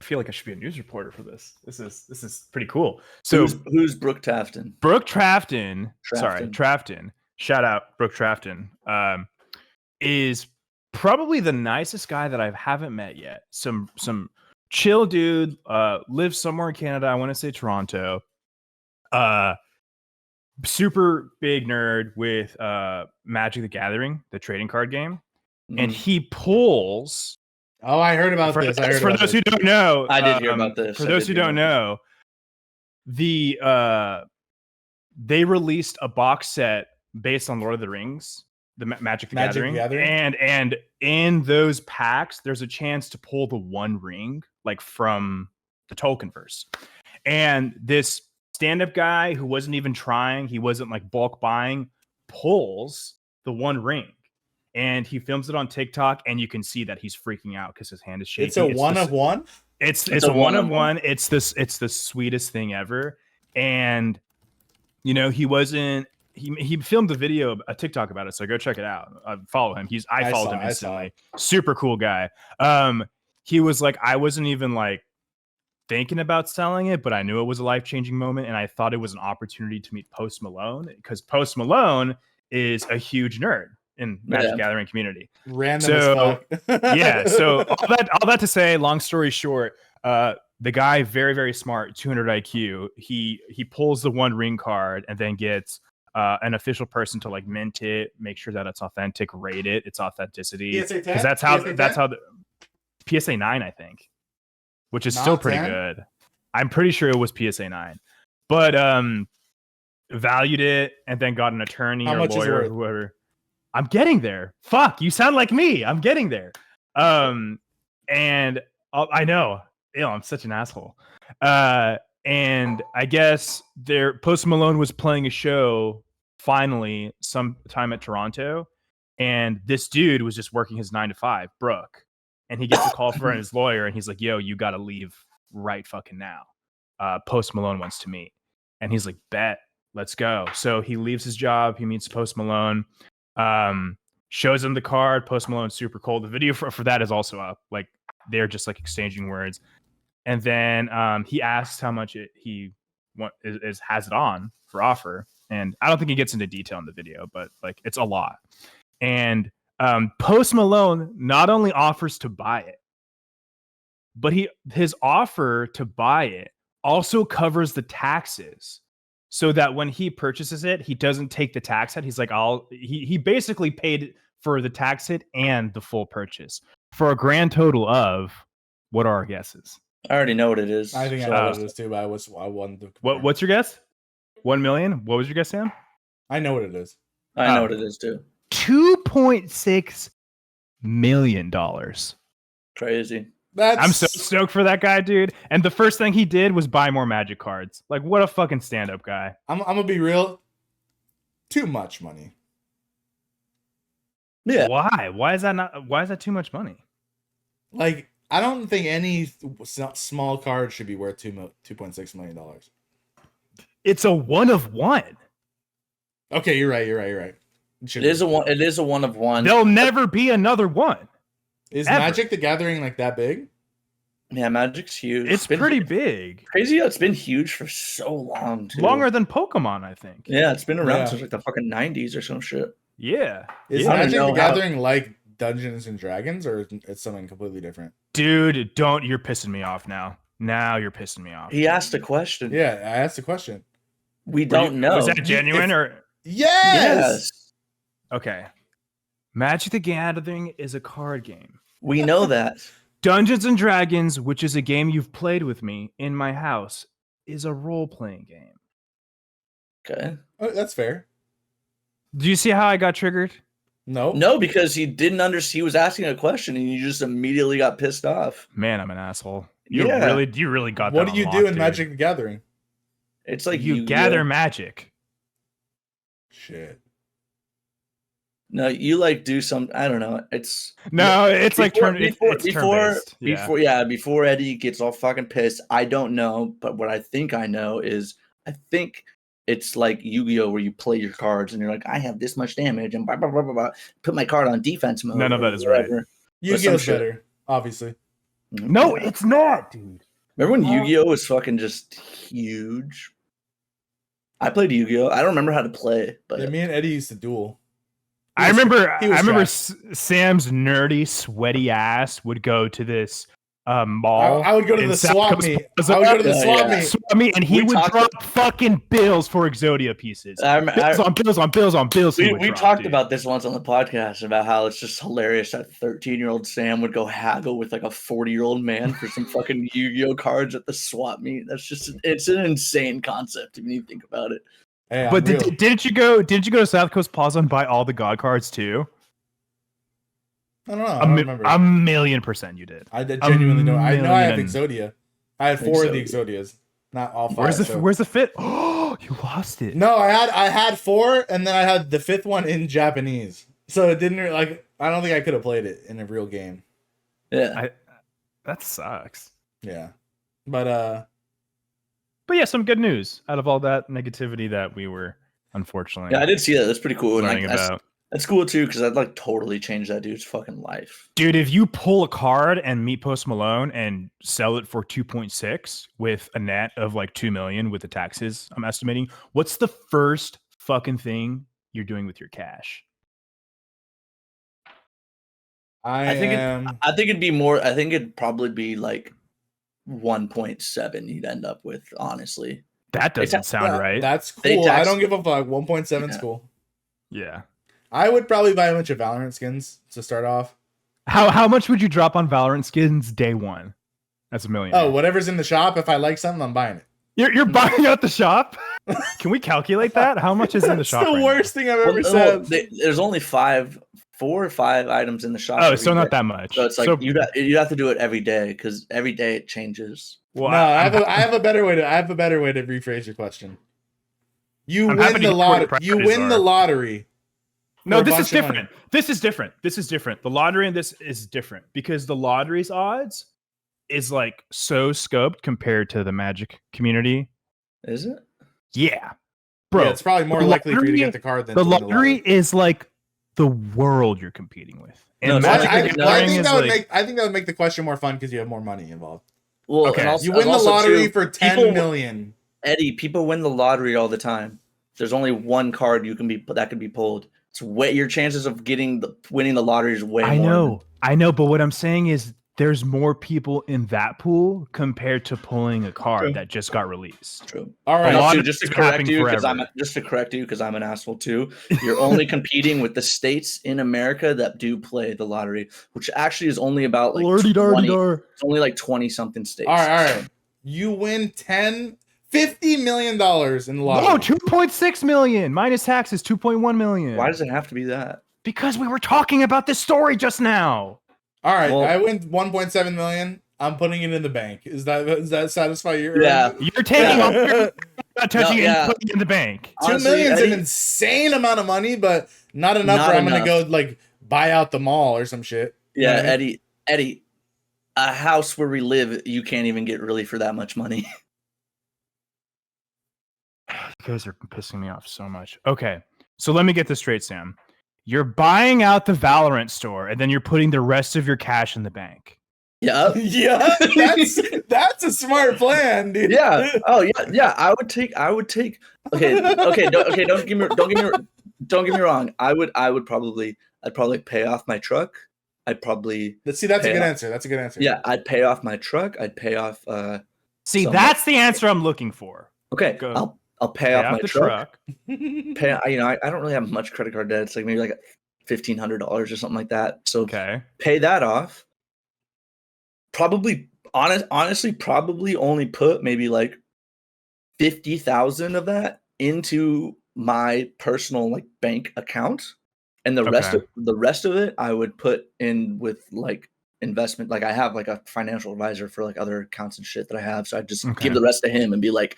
feel like I should be a news reporter for this. This is pretty cool. So who's Brooke Tafton? Brooke Trafton. Sorry, Trafton. Shout out Brooke Trafton. Is probably the nicest guy that I haven't met yet. Some chill dude. Lives somewhere in Canada. I want to say Toronto. super big nerd with Magic the Gathering, the trading card game, and he pulls. Oh, I heard about this. For those who don't know, I did hear about this. For those who don't know, they released a box set based on Lord of the Rings, the Magic the Gathering, and in those packs, there's a chance to pull the One Ring, like from the Tolkienverse. And this stand-up guy who wasn't even trying, he wasn't like bulk buying, pulls the One Ring. And he films it on TikTok, and you can see that he's freaking out because his hand is shaking. It's a one of one? It's a one of one. It's the sweetest thing ever. And you know, he filmed a video, a TikTok about it, so go check it out. Follow him. I followed him instantly. Super cool guy. He was like, I wasn't even like thinking about selling it, but I knew it was a life-changing moment, and I thought it was an opportunity to meet Post Malone, because Post Malone is a huge nerd in Magic Gathering community. Random as fuck. Yeah, so all that to say, long story short, the guy, very, very smart, 200 IQ, he pulls the One Ring card and then gets an official person to like mint it, make sure that it's authentic, rate it, its authenticity. Because that's how the PSA 9, I think, which is still pretty good. I'm pretty sure it was PSA 9. But valued it and then got an attorney or lawyer or whoever. I'm getting there. Fuck, you sound like me. I'm getting there. And I know. Ew, I'm such an asshole. And I guess Post Malone was playing a show finally sometime at Toronto, and this dude was just working his 9 to 5, Brooke, and he gets a call from his lawyer, and he's like, "Yo, you got to leave right fucking now. Post Malone wants to meet," and he's like, "Bet, let's go." So he leaves his job. He meets Post Malone. Shows him the card. Post Malone's super cool. The video for that is also up. Like they're just like exchanging words. And then he asks how much he has it on for offer. And I don't think he gets into detail in the video, but like it's a lot. And Post Malone not only offers to buy it, but his offer to buy it also covers the taxes, so that when he purchases it, he doesn't take the tax hit. He's like, he basically paid for the tax hit and the full purchase for a grand total of, what are our guesses? I already know what it is. I think I know what it is too, but I wanted to compare. What's your guess? 1 million? What was your guess, Sam? I know what it is. I know what it is too. $2.6 million. Crazy. I'm so stoked for that guy, dude. And the first thing he did was buy more Magic cards. Like, what a fucking stand-up guy. I'm gonna be real. Too much money. Yeah. Why? Why is that too much money? Like, I don't think any small card should be worth $2.6 million. It's a one of one. Okay, you're right. It is a one of one. There'll never be another one. Is ever. Magic the Gathering like that big? Yeah, Magic's huge. It's pretty big. Crazy how it's been huge for so long, too. Longer than Pokemon, I think. Yeah, it's been around since like the fucking 90s or some shit. Yeah. Is Magic the Gathering like Dungeons and Dragons, or it's something completely different? Dude, you're pissing me off now. Now you're pissing me off. He asked a question. Yeah, I asked a question. We don't know. Was that genuine or? Yes. Okay. Magic the Gathering is a card game. We know that. Dungeons and Dragons, which is a game you've played with me in my house, is a role-playing game. Okay. Oh, that's fair. Do you see how I got triggered? No, because he didn't understand. He was asking a question, and you just immediately got pissed off. Man, I'm an asshole. You really got that. What do you do in Magic the Gathering? It's like you gather magic. Shit. No, you like do some. I don't know. It's before Eddie gets all fucking pissed. I don't know, but what I think I know is I think it's like Yu-Gi-Oh, where you play your cards and you're like, I have this much damage and blah blah blah blah blah. Put my card on defense mode. None of that is right. Yu-Gi-Oh's better, obviously. No, it's not, dude. Remember when Yu-Gi-Oh was fucking just huge? I played Yu-Gi-Oh. I don't remember how to play, but me and Eddie used to duel. I remember Sam's nerdy, sweaty ass would go to this mall. I would go to in the South swap Coast meet. Plaza. I would go to the Yeah, swap yeah. meet. Swap meet, and he We would talked- drop fucking bills for Exodia pieces. Bills on bills on bills on bills. he would We drop, talked dude. about this once on the podcast about how it's just hilarious that 13-year-old Sam would go haggle with like a 40-year-old man for some fucking Yu-Gi-Oh cards at the swap meet. That's just it's an insane concept when you think about it. Hey, But I'm real. didn't you go to South Coast Plaza and buy all the God cards too? I don't know. I don't remember. A million% you did. I genuinely don't. I know I have million. Exodia. I had 4 of the Exodias, not all 5. Where's the fit? Oh, you lost it. No, I had 4, and then I had the 5th one in Japanese. So it didn't like. I don't think I could have played it in a real game. Yeah. That sucks. Yeah, but yeah, some good news out of all that negativity that we were unfortunately Yeah, I did see that. That's pretty cool. And learning like, about. that's cool too, because I'd like totally change that dude's fucking life. Dude, if you pull a card and meet Post Malone and sell it for 2.6 with a net of like 2 million with the taxes, I'm estimating, what's the first fucking thing you're doing with your cash? I think it'd be more. I think it'd probably be like 1.7. You'd end up with, honestly. That doesn't sound right. That's They cool. tax- I don't give a fuck. 1.7 is Yeah. cool. Yeah. I would probably buy a bunch of Valorant skins to start off. How much would you drop on Valorant skins day one? That's $1 million. Oh, whatever's in the shop. If I like something, I'm buying it. You're buying out the shop? Can we calculate that? How much is in the That's shop? the right worst thing I've ever Well, said. there's only 4 or 5 items in the shop. Now? Oh, every so not day. that much. So it's like you'd have to do it every day because every day it changes. well, No, I have a better way to rephrase your question. You I'm happy win to the hear what lottery. your You priorities win are. the lottery. No, for a this is bunch of money. different. This is different. The lottery and this is different because the lottery's odds is like so scoped compared to the Magic community. Is it? Yeah. Bro, Yeah, it's probably more the likely for you to lottery- get the card than the to win lottery is like the world you're competing with. And No, Magic I the think Gathering is that would like, make that would make the question more fun because you have more money involved. Well, Okay. and also, You win and the also, lottery too, for 10 people- million. Eddie, people win the lottery all the time. There's only one card that can be pulled. It's way your chances of winning the lottery is way I more. know, but what I'm saying is there's more people in that pool compared to pulling a card True. that just got released. True. All And right. lot also, of just to it's correct happening you, because forever. I'm an asshole too. You're only competing with the states in America that do play the lottery, which actually is only about like 20, it's only like 20 something states. All right. You win $50 million in the lottery. No, 2.6 million minus taxes, 2.1 million. Why does it have to be that? Because we were talking about this story just now. All right. Well- I win 1.7 million. I'm putting it in the bank. Does that satisfy your? Yeah. You're taking off, you're not touching it yeah. and putting it in the bank. $2 Honestly, million is an Eddie- insane amount of money, but not enough Not where I'm gonna enough. go like buy out the mall or some shit. You know Yeah, what I mean? Eddie, a house where we live, you can't even get really for that much money. You guys are pissing me off so much. Okay, so let me get this straight, Sam. You're buying out the Valorant store, and then you're putting the rest of your cash in the bank. Yeah. Yeah, that's a smart plan, dude. Yeah. Oh yeah. Yeah. I would take. Okay. Don't get me wrong. I'd probably pay off my truck. I'd probably. Let's see. That's a Pay good off. answer. That's a good answer. Yeah. I'd pay off my truck. I'd pay off. See, So that's the answer I'm looking for. Okay. Go. I'll pay off my the truck. Pay. I don't really have much credit card debt. It's like maybe like $1,500 or something like that. So Okay. pay that off. Probably honestly, probably only put maybe like 50,000 of that into my personal like bank account, and the rest of it I would put in with like investment. Like I have like a financial advisor for like other accounts and shit that I have, so I just Okay. give the rest to him and be like,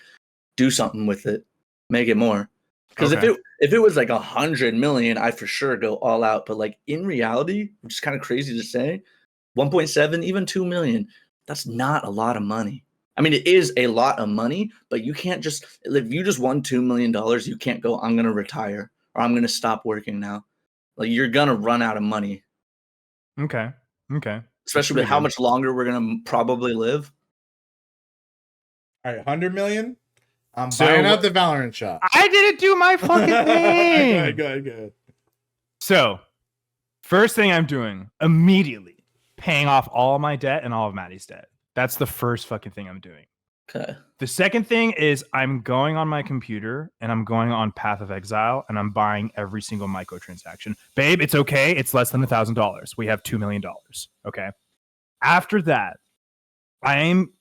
do something with it, make it more. Because Okay. if it was like 100 million, I'd for sure go all out. But like in reality, which is kind of crazy to say, 1.7, even 2 million, that's not a lot of money. I mean, it is a lot of money, but you can't just, if you just won $2 million, you can't go, I'm going to retire or I'm going to stop working now. Like you're going to run out of money, Okay. especially with pretty how good. much longer we're going to probably live. All right, 100 million. I'm So- buying out the Valorant shop. I didn't do my fucking thing. Go ahead. So, first thing I'm doing immediately paying off all of my debt and all of Maddie's debt. That's the first fucking thing I'm doing. Okay. The second thing is I'm going on my computer and I'm going on Path of Exile and I'm buying every single microtransaction. Babe, it's okay. It's less than $1,000. We have $2 million. Okay. After that, I am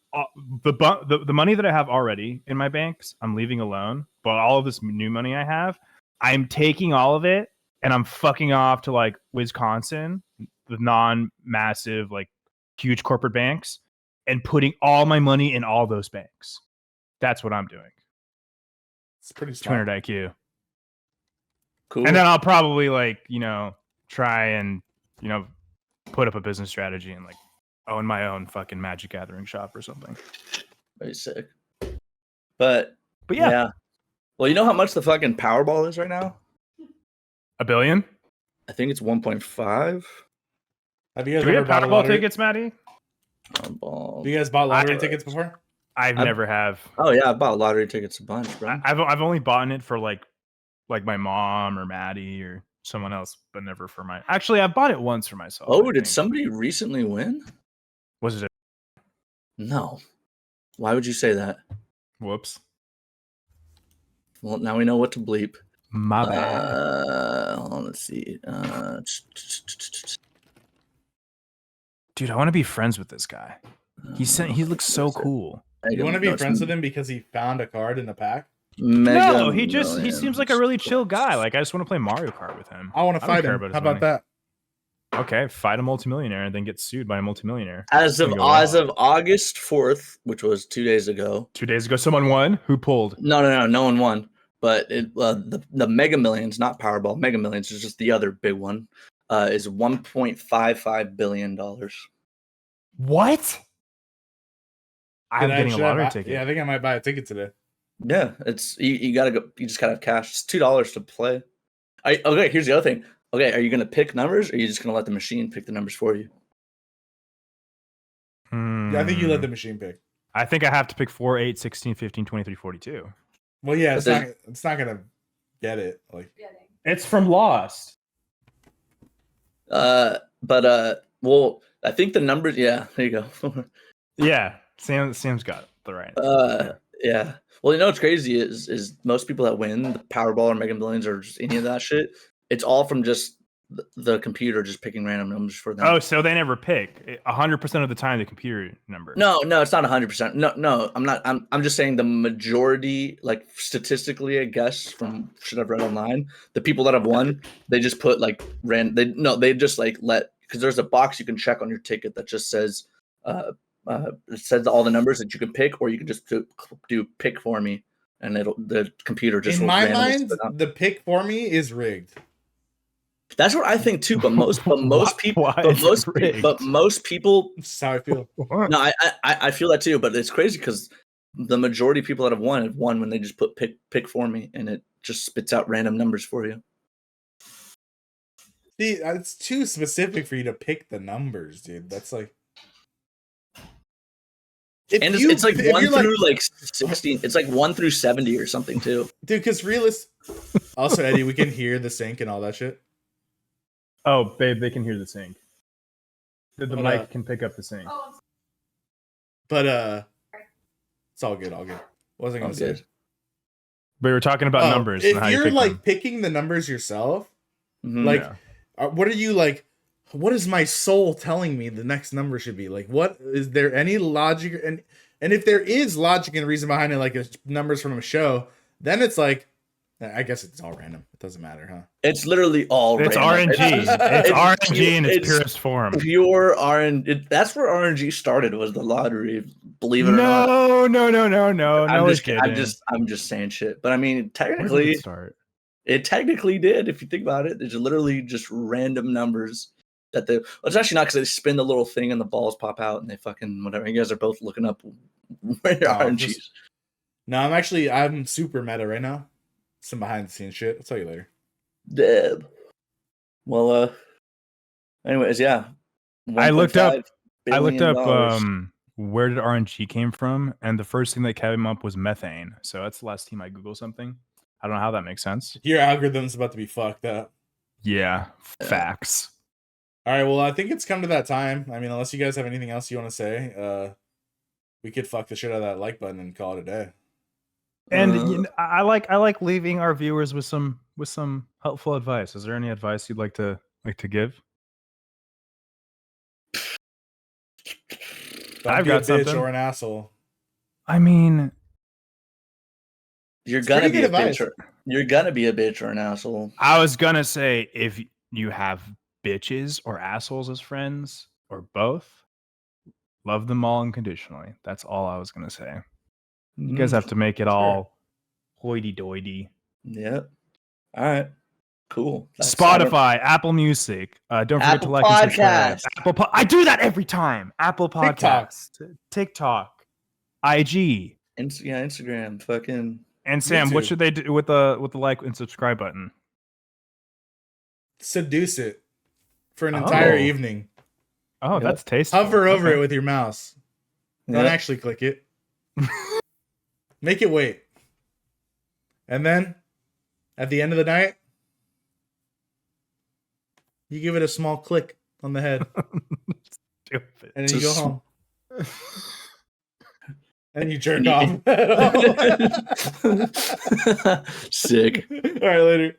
the money that I have already in my banks, I'm leaving alone. But all of this new money I have, I'm taking all of it and I'm fucking off to like Wisconsin, the non-massive, like huge corporate banks, and putting all my money in all those banks. That's what I'm doing. It's pretty smart. 200 IQ. Cool. And then I'll probably like, try and, put up a business strategy and like own my own fucking Magic Gathering shop or something. Very sick. But yeah. Well, you know how much the fucking Powerball is right now? $1 billion? I think it's 1.5. Have you guys Do we ever have bought Powerball tickets, Maddie? Powerball. Have you guys bought lottery tickets before? I've never have. Oh yeah, I bought lottery tickets a bunch, bro. I've only bought it for like my mom or Maddie or someone else, but never for my. Actually, I bought it once for myself. Oh, did somebody recently win? Was it? No. Why would you say that? Whoops. Well, now we know what to bleep. My bad. Hold on, let's see. Dude, I want to be friends with this guy. He looks so cool. You want to be friends with him because he found a card in the pack? No, he seems like a really chill guy. Like I just want to play Mario Kart with him. I want to fight him. How about that? Okay, fight a multimillionaire and then get sued by a multimillionaire. As of August 4th, which was 2 days ago. 2 days ago, someone won. Who pulled? No one won. But the Mega Millions, not Powerball, Mega Millions is just the other big one. Is $1.55 billion. What? I'm getting a lottery ticket. Yeah, I think I might buy a ticket today. Yeah, it's you gotta go. You just gotta have cash. It's $2 to play. Okay, here's the other thing. Okay, are you gonna pick numbers, or are you just gonna let the machine pick the numbers for you? Yeah, I think you let the machine pick. I think I have to pick 4, 8, 16, 15, 23, 42. Well, yeah, it's not gonna get it. Like it's from Lost. Well, I think the numbers. Yeah, there you go. Yeah, Sam's got the right. Yeah. Well, you know what's crazy is most people that win the Powerball or Mega Millions or just any of that shit, it's all from just the computer just picking random numbers for them. Oh, so they never pick 100% of the time the computer number. No, it's not 100%. No, I'm not. I'm just saying the majority, like statistically, I guess from shit I've read online, the people that have won, they just put like they just like because there's a box you can check on your ticket that just says it says all the numbers that you can pick, or you can just do pick for me, and the computer just. In my mind, the pick for me is rigged. That's what I think too. But most people. That's how I feel. No, I feel that too. But it's crazy because the majority of people that have won when they just put pick for me, and it just spits out random numbers for you. See, it's too specific for you to pick the numbers, dude. That's like. It's like 1 through like 16. It's like 1 through 70 or something too. Dude, because also, Eddie, we can hear the sync and all that shit. Oh, babe, they can hear the sync. The mic can pick up the sync. But it's all good. Wasn't gonna say. We were talking about numbers. If you're like picking the numbers yourself, what are you like? What is my soul telling me the next number should be? Like, what is there any logic? And if there is logic and reason behind it, like numbers from a show, then it's like, I guess it's all random. It doesn't matter, huh? It's literally all it's random. RNG. It's RNG in its purest form. Pure RNG. That's where RNG started, was the lottery. Believe it or not. No. I'm just saying shit. But I mean, technically, it technically did. If you think about it, it's literally just random numbers. It's actually not, because they spin the little thing and the balls pop out and they fucking whatever. You guys are both looking up where RNGs. No, I'm super meta right now. Some behind the scenes shit. I'll tell you later. Deb. Well, anyways, yeah. I looked up where did RNG came from, and the first thing that came up was methane. So that's the last time I Googled something. I don't know how that makes sense. Your algorithm's about to be fucked up. Yeah. Facts. All right, well, I think it's come to that time. I mean, unless you guys have anything else you want to say, we could fuck the shit out of that like button and call it a day. And you know, I like leaving our viewers with some helpful advice. Is there any advice you'd like to give? Don't I've be got a bitch something. or an asshole. I mean, You're It's gonna pretty be a good bitch. advice. You're gonna be a bitch or an asshole. I was gonna say if you have bitches or assholes as friends or both, love them all unconditionally. That's all I was gonna say. You guys have to make it all hoity-toity. Yep. All right. Cool. Spotify, Apple Music. Don't forget to Apple like and subscribe. Podcast. I do that every time. Apple Podcasts, TikTok, IG, Instagram. Fucking. and Sam. What YouTube. should they do with the like and subscribe button? Seduce it for an entire Oh. evening. Oh, Yep. that's tasteful. Hover over Okay. it with your mouse. Don't Yep. actually click it. Make it wait. And then, at the end of the night, you give it a small click on the head. Stupid. And then you go Just- home. And you jerk And off. Sick. All right, later.